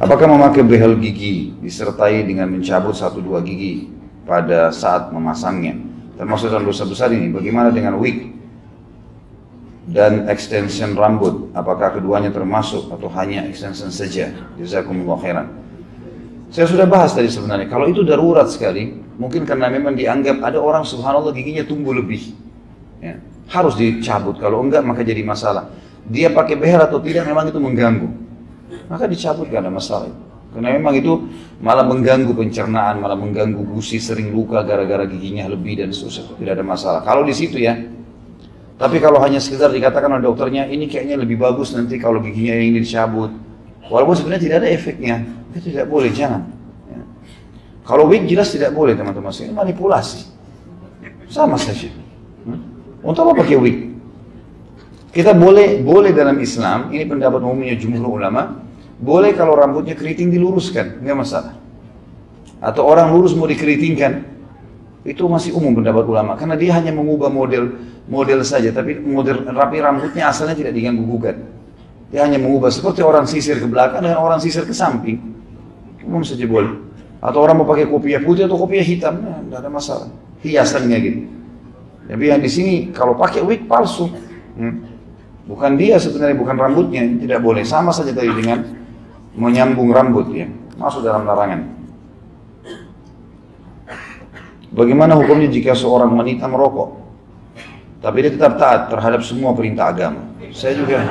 Apakah memakai behel gigi disertai dengan mencabut 1-2 gigi pada saat memasangnya termasuk dalam dosa besar ini? Bagaimana dengan wig dan extension rambut? Apakah keduanya termasuk atau hanya extension saja? Jazakumullah khairan. Saya sudah bahas tadi sebenarnya, kalau itu darurat sekali, mungkin karena memang dianggap ada orang subhanallah giginya tumbuh lebih, ya, harus dicabut, kalau enggak maka jadi masalah. Dia pakai behel atau tidak memang itu mengganggu, maka dicabut, gak ada masalah. Karena memang itu malah mengganggu pencernaan, malah mengganggu gusi, sering luka gara-gara giginya lebih dan seterusnya, tidak ada masalah. Kalau di situ ya. Tapi kalau hanya sekedar dikatakan oleh dokternya, ini kayaknya lebih bagus nanti kalau giginya yang ini dicabut, walaupun sebenarnya tidak ada efeknya, itu tidak boleh, jangan. Ya. Kalau wig jelas tidak boleh teman-teman, ini manipulasi, sama saja. Untuk apa pakai wig? Kita boleh dalam Islam, ini pendapat umumnya jumhur ulama, boleh kalau rambutnya keriting diluruskan, nggak masalah. Atau orang lurus mau dikeritingkan, itu masih umum pendapat ulama, karena dia hanya mengubah model saja, tapi model rapi rambutnya asalnya tidak diganggu gugat. Dia hanya mengubah seperti orang sisir ke belakang dan orang sisir ke samping, umum saja boleh. Atau orang mau pakai kopiah putih atau kopiah hitam, tidak ada masalah, hiasannya gitu. Tapi yang di sini kalau pakai wig palsu, bukan dia sebenarnya, bukan rambutnya, tidak boleh. Sama saja tadi dengan menyambung rambut, ya, masuk dalam larangan. Bagaimana hukumnya jika seorang wanita merokok, tapi dia tetap taat terhadap semua perintah agama? Saya juga.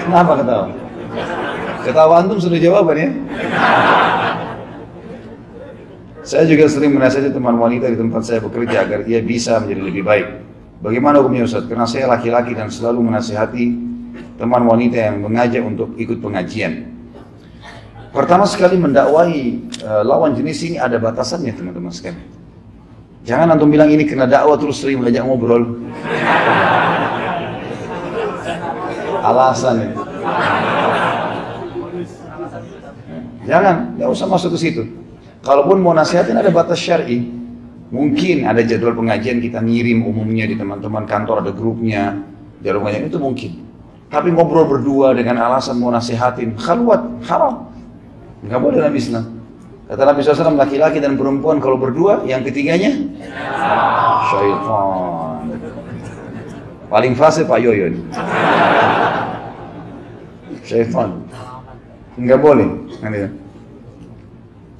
Kenapa ketawa? Ketawa antum sudah jawaban ya? Saya juga sering menasihati teman wanita di tempat saya bekerja agar ia bisa menjadi lebih baik. Bagaimana hukumnya Ustaz? Karena saya laki-laki dan selalu menasihati teman wanita yang mengajak untuk ikut pengajian. Pertama sekali mendakwai lawan jenis ini ada batasannya teman-teman sekalian. Jangan antum bilang ini kena dakwah terus sering mengajak ngobrol. Alasan itu. Jangan, nggak usah masuk ke situ. Kalaupun mau nasihatin ada batas syar'i. Mungkin ada jadwal pengajian kita ngirim umumnya di teman-teman kantor, ada grupnya, jadwal pengajian itu mungkin. Tapi ngobrol berdua dengan alasan mau nasihatin, khalwat, haram. Nggak boleh dalam Islam. Kata Nabi SAW, laki-laki dan perempuan kalau berdua, yang ketiganya syaitan. Paling fasih Pak Yoyo ini. Syaitan. Nggak boleh.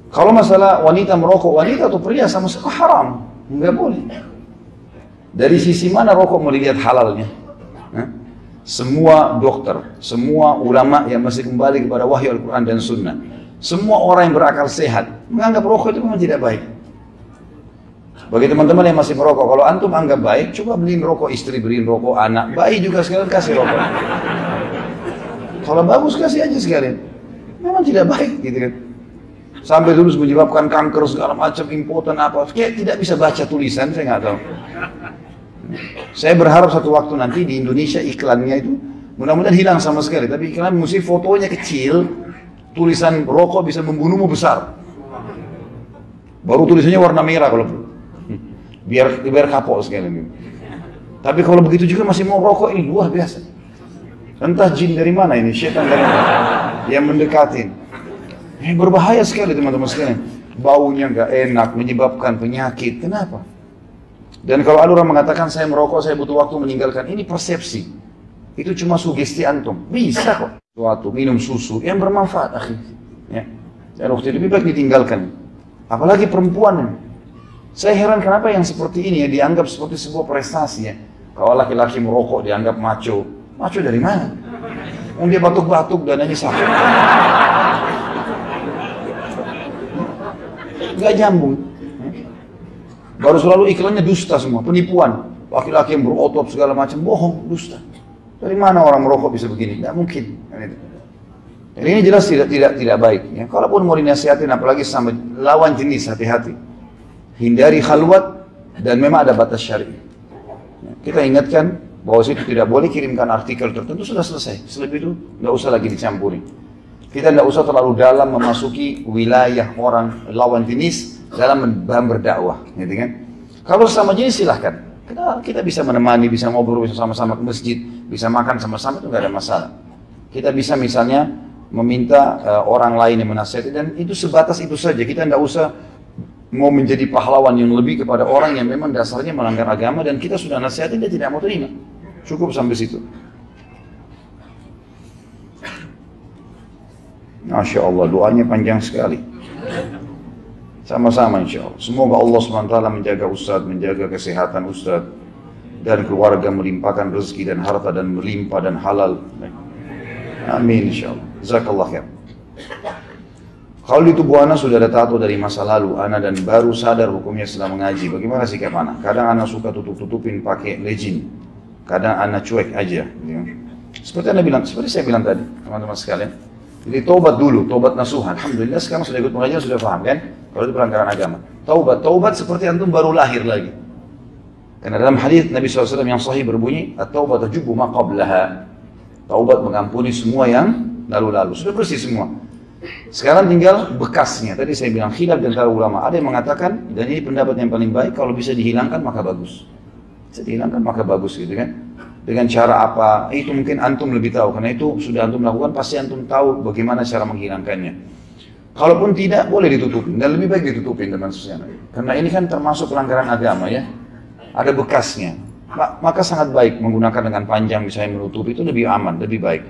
Kalau masalah wanita merokok, wanita atau pria sama-sama haram. Nggak boleh. Dari sisi mana rokok mau dilihat halalnya? Semua dokter, semua ulama yang masih kembali kepada wahyu Al-Quran dan Sunnah, semua orang yang berakal sehat menganggap rokok itu memang tidak baik. Bagi teman-teman yang masih merokok, kalau antum anggap baik, coba beliin rokok istri, beliin rokok anak, bayi juga sekalian kasih rokok. Kalau bagus kasih aja sekalian. Memang tidak baik gitu kan. Sampai dulu menyebabkan kanker segala macam, impoten apa, kayak tidak bisa baca tulisan, saya nggak tahu. Saya berharap satu waktu nanti di Indonesia iklannya itu mudah-mudahan hilang sama sekali, tapi iklan mesti fotonya kecil, tulisan rokok bisa membunuhmu besar. Baru tulisannya warna merah kalau biar kapok sekali. Tapi kalau begitu juga masih mau rokok, ini luar biasa. Entah jin dari mana ini, syaitan dari mana yang mendekatin. Ini berbahaya sekali teman-teman sekalian. Baunya nggak enak, menyebabkan penyakit. Kenapa? Dan kalau ada orang mengatakan saya merokok, saya butuh waktu meninggalkan, ini persepsi. Itu cuma sugesti antum. Bisa kok. Suatu minum susu yang bermanfaat, akhi. Ya. Dan waktu lebih baik ditinggalkan. Apalagi perempuan. Saya heran kenapa yang seperti ini ya dianggap seperti sebuah prestasi ya. Kalau laki-laki merokok dianggap maco. Maco dari mana? Dia batuk-batuk dananya sakit. Nggak nyambung. Baru selalu iklannya dusta semua, penipuan. Laki-laki yang berotot segala macam, bohong, dusta. Dari mana orang merokok bisa begini? Nggak mungkin. Jadi ini jelas tidak baik. Ya. Kalaupun mau dinasihatin, apalagi sama lawan jenis, hati-hati. Hindari khalwat dan memang ada batas syar'i. Ya. Kita ingatkan bahwa situ tidak boleh kirimkan artikel tertentu, sudah selesai. Selebih itu nggak usah lagi dicampuri. Kita nggak usah terlalu dalam memasuki wilayah orang lawan jenis dalam berdakwah, gitu kan? Kalau sama jenis silahkan. Kita bisa menemani, bisa ngobrol, bisa sama-sama ke masjid, bisa makan sama-sama, itu nggak ada masalah. Kita bisa misalnya meminta orang lain yang menasihati, dan itu sebatas itu saja. Kita tidak usah mau menjadi pahlawan yang lebih kepada orang yang memang dasarnya melanggar agama dan kita sudah nasihati dia tidak mau terima. Cukup sampai situ. Masya Allah, doanya panjang sekali. Sama-sama insya Allah. Semoga Allah SWT menjaga Ustaz, menjaga kesehatan Ustaz, dan keluarga melimpahkan rezeki dan harta dan melimpah dan halal. Amin insya Allah. Jazakallah khair. Kalau di tubuh anak sudah ada tato dari masa lalu, anak dan baru sadar hukumnya setelah mengaji, bagaimana sikap anak? Kadang anak suka tutup-tutupin pakai legin, kadang anak cuek aja. Seperti anda bilang, seperti saya bilang tadi, teman-teman sekalian. Jadi taubat dulu, taubat nasuhan. Alhamdulillah sekarang sudah ikut pengajian, sudah paham kan? Kalau itu pelanggaran agama. Taubat seperti antum baru lahir lagi. Karena dalam hadis Nabi SAW yang sahih berbunyi, at-taubat tajubu ma qablaha. Taubat mengampuni semua yang lalu-lalu, sudah bersih semua. Sekarang tinggal bekasnya. Tadi saya bilang khilaf di antara ulama. Ada yang mengatakan, dan ini pendapat yang paling baik, kalau bisa dihilangkan maka bagus. Bisa dihilangkan maka bagus gitu kan. Dengan cara apa? Itu mungkin antum lebih tahu. Karena itu sudah antum lakukan, pasti antum tahu bagaimana cara menghilangkannya. Kalaupun tidak, boleh ditutupin. Dan lebih baik ditutupin teman sosial. Karena ini kan termasuk pelanggaran agama ya. Ada bekasnya. Maka sangat baik menggunakan dengan panjang misalnya menutup, itu lebih aman, lebih baik.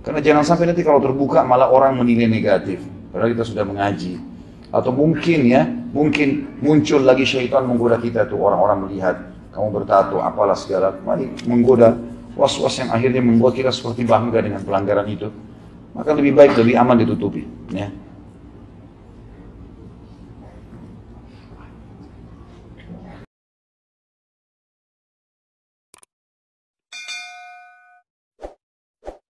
Karena jangan sampai nanti kalau terbuka malah orang menilai negatif. Padahal kita sudah mengaji. Atau mungkin mungkin muncul lagi syaitan menggoda kita tuh, orang-orang melihat kamu bertato, apalah segala, mari menggoda, was-was yang akhirnya membuat kita seperti bangga dengan pelanggaran itu. Maka lebih baik, lebih aman ditutupi. Ya.